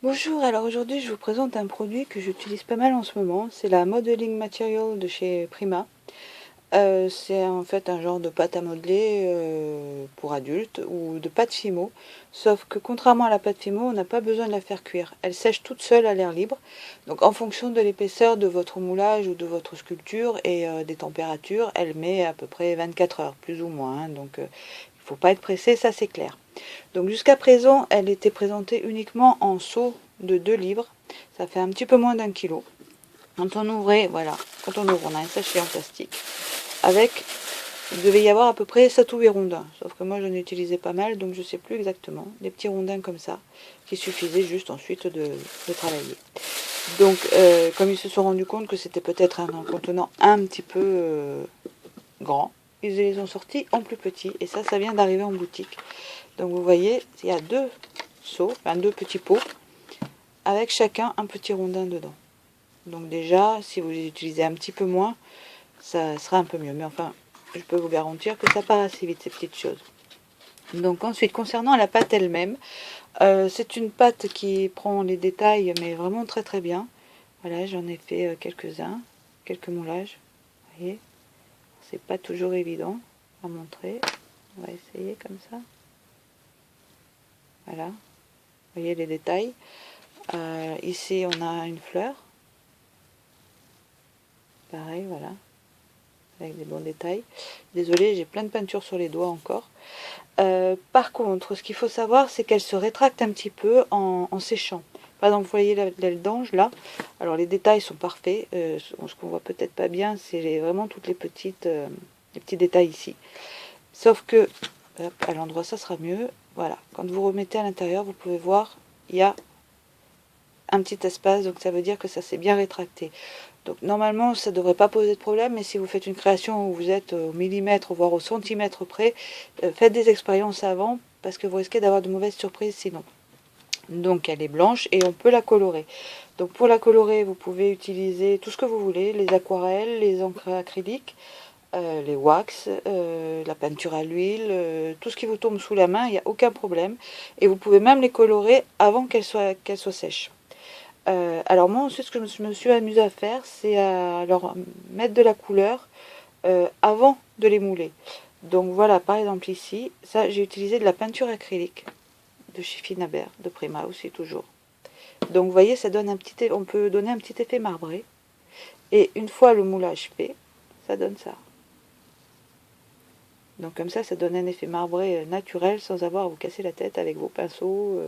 Bonjour, alors aujourd'hui je vous présente un produit que j'utilise pas mal en ce moment, c'est la Modeling Material de chez Prima. C'est en fait un genre de pâte à modeler pour adultes ou de pâte Fimo, sauf que contrairement à la pâte Fimo, on n'a pas besoin de la faire cuire. Elle sèche toute seule à l'air libre, donc en fonction de l'épaisseur de votre moulage ou de votre sculpture et des températures, elle met à peu près 24 heures, plus ou moins, donc il ne faut pas être pressé, ça c'est clair. Donc jusqu'à présent, elle était présentée uniquement en seau de 2 livres. Ça fait un petit peu moins d'1 kilo. Quand on ouvrait, voilà, quand on ouvre, on a un sachet en plastique avec, il devait y avoir à peu près 7 ou 8 rondins. Sauf que moi, j'en utilisais pas mal, donc je ne sais plus exactement. Des petits rondins comme ça, qui suffisaient juste ensuite de travailler. Donc, comme ils se sont rendus compte que c'était peut-être un contenant un petit peu grand, ils les ont sortis en plus petit. Et ça vient d'arriver en boutique. Donc vous voyez, il y a 2 seaux, enfin 2 petits pots, avec chacun un petit rondin dedans. Donc déjà, si vous les utilisez un petit peu moins, ça sera un peu mieux. Mais enfin, je peux vous garantir que ça part assez vite, ces petites choses. Donc ensuite, concernant la pâte elle-même, c'est une pâte qui prend les détails, mais vraiment très très bien. Voilà, j'en ai fait quelques-uns, quelques moulages. Vous voyez, c'est pas toujours évident à montrer. On va essayer comme ça. Voilà, vous voyez les détails. Ici, on a une fleur. Pareil, voilà, avec des bons détails. Désolée, j'ai plein de peinture sur les doigts encore. Par contre, ce qu'il faut savoir, c'est qu'elle se rétracte un petit peu en séchant. Par exemple, vous voyez l'aile d'ange là. Alors les détails sont parfaits. Ce qu'on voit peut-être pas bien, c'est vraiment toutes les petits détails ici. Sauf que, hop, à l'endroit ça sera mieux. Voilà, quand vous remettez à l'intérieur, vous pouvez voir, il y a un petit espace, donc ça veut dire que ça s'est bien rétracté. Donc normalement ça ne devrait pas poser de problème, mais si vous faites une création où vous êtes au millimètre voire au centimètre près, faites des expériences avant parce que vous risquez d'avoir de mauvaises surprises sinon. Donc elle est blanche et on peut la colorer. Donc pour la colorer, vous pouvez utiliser tout ce que vous voulez, les aquarelles, les encres acryliques, les wax, la peinture à l'huile, tout ce qui vous tombe sous la main, il n'y a aucun problème. Et vous pouvez même les colorer avant qu'elles soient sèches. Alors moi ensuite ce que je me suis amusée à faire, c'est à leur mettre de la couleur avant de les mouler. Donc voilà, par exemple ici, ça j'ai utilisé de la peinture acrylique de chez Finabert, de Prima aussi toujours. Donc vous voyez, ça donne on peut donner un petit effet marbré. Et une fois le moulage fait, ça donne ça. Donc comme ça donne un effet marbré naturel sans avoir à vous casser la tête avec vos pinceaux.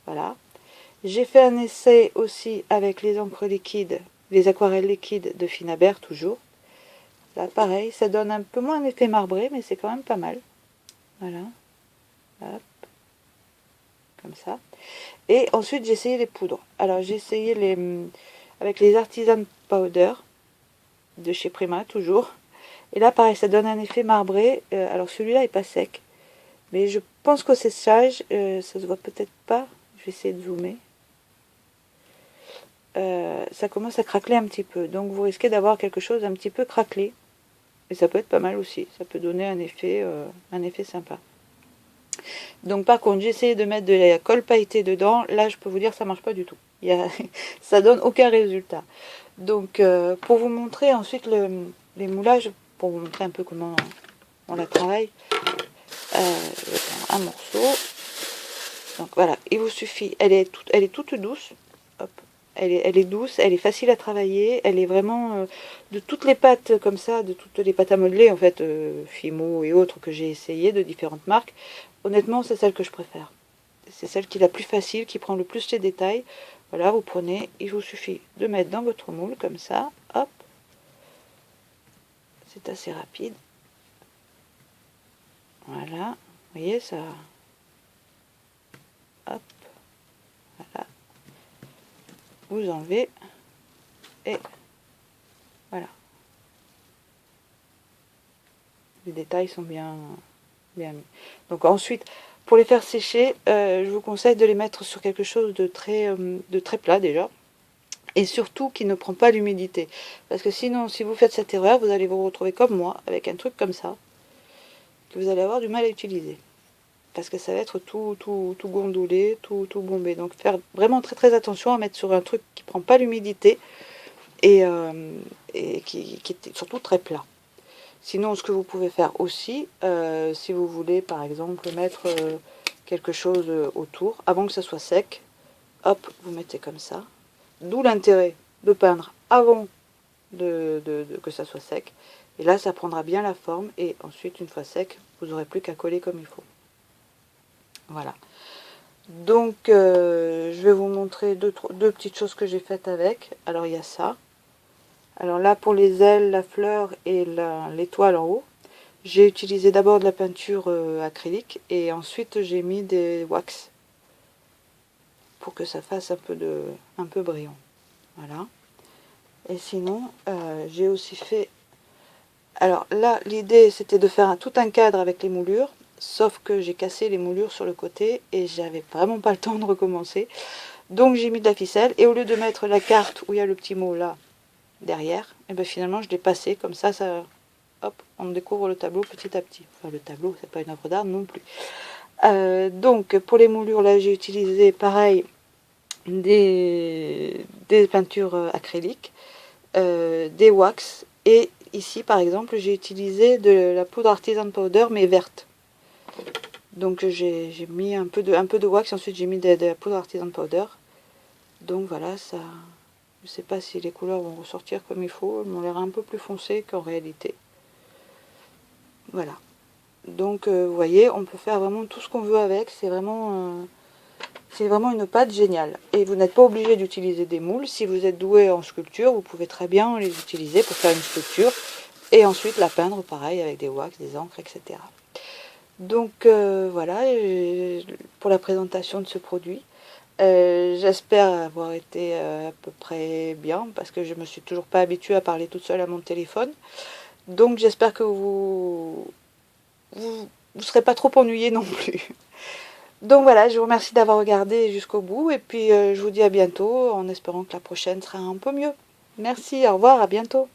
Voilà. J'ai fait un essai aussi avec les encres liquides, les aquarelles liquides de Finabert toujours. Là pareil, ça donne un peu moins un effet marbré, mais c'est quand même pas mal. Voilà. Hop. Comme ça. Et ensuite j'ai essayé les poudres. Alors j'ai essayé avec les Artisan Powder de chez Prima toujours. Et là pareil, ça donne un effet marbré. Alors celui-là est pas sec, mais je pense qu'au séchage, ça se voit peut-être pas. Je vais essayer de zoomer. Ça commence à craqueler un petit peu. Donc vous risquez d'avoir quelque chose un petit peu craquelé. Et ça peut être pas mal aussi. Ça peut donner un effet sympa. Donc par contre, j'ai essayé de mettre de la colle pailletée dedans. Là, je peux vous dire, ça marche pas du tout. Ça donne aucun résultat. Donc pour vous montrer ensuite les moulages, pour vous montrer un peu comment on la travaille, je vais prendre un morceau. Donc voilà, il vous suffit. Elle est toute douce. Hop. Elle est douce, elle est facile à travailler, elle est vraiment de toutes les pâtes comme ça, de toutes les pâtes à modeler en fait, Fimo et autres que j'ai essayé de différentes marques. Honnêtement, c'est celle que je préfère. C'est celle qui est la plus facile, qui prend le plus les détails. Voilà, vous prenez, il vous suffit de mettre dans votre moule comme ça, hop. C'est assez rapide. Voilà, vous voyez ça. Hop, voilà. Vous enlevez et voilà. Les détails sont bien mis. Donc ensuite, pour les faire sécher, je vous conseille de les mettre sur quelque chose de très plat déjà. Et surtout qui ne prend pas l'humidité. Parce que sinon, si vous faites cette erreur, vous allez vous retrouver comme moi, avec un truc comme ça, que vous allez avoir du mal à utiliser. parce que ça va être tout gondolé, tout bombé. Donc faire vraiment très très attention à mettre sur un truc qui prend pas l'humidité et, qui est surtout très plat. Sinon, ce que vous pouvez faire aussi, si vous voulez par exemple mettre quelque chose autour, avant que ça soit sec, hop, vous mettez comme ça. D'où l'intérêt de peindre avant que ça soit sec. Et là, ça prendra bien la forme. Et ensuite, une fois sec, vous n'aurez plus qu'à coller comme il faut. Voilà. Donc, je vais vous montrer deux petites choses que j'ai faites avec. Alors, il y a ça. Alors là, pour les ailes, la fleur et l'étoile en haut, j'ai utilisé d'abord de la peinture acrylique. Et ensuite, j'ai mis des wax pour que ça fasse un peu brillant. Voilà. Et sinon, j'ai aussi fait... Alors là, l'idée, c'était de faire tout un cadre avec les moulures, sauf que j'ai cassé les moulures sur le côté et j'avais vraiment pas le temps de recommencer. Donc j'ai mis de la ficelle et au lieu de mettre la carte où il y a le petit mot là, derrière, et ben finalement je l'ai passé, comme ça, hop, on découvre le tableau petit à petit. Enfin, le tableau, c'est pas une œuvre d'art non plus. Donc pour les moulures, là, j'ai utilisé pareil des peintures acryliques, des wax, et ici par exemple j'ai utilisé de la poudre artisan powder mais verte. Donc j'ai mis un peu de wax, ensuite j'ai mis de la poudre artisan powder. Donc voilà, ça, je sais pas si les couleurs vont ressortir comme il faut, elles m'ont l'air un peu plus foncées qu'en réalité. Voilà. Donc vous voyez, on peut faire vraiment tout ce qu'on veut avec, c'est vraiment une pâte géniale. Et vous n'êtes pas obligé d'utiliser des moules. Si vous êtes doué en sculpture, vous pouvez très bien les utiliser pour faire une sculpture. Et ensuite la peindre pareil avec des wax, des encres, etc. Donc voilà pour la présentation de ce produit. J'espère avoir été à peu près bien, parce que je me suis toujours pas habituée à parler toute seule à mon téléphone. Donc j'espère que vous serez pas trop ennuyés non plus. Donc voilà, je vous remercie d'avoir regardé jusqu'au bout, et puis je vous dis à bientôt, en espérant que la prochaine sera un peu mieux. Merci, au revoir, à bientôt.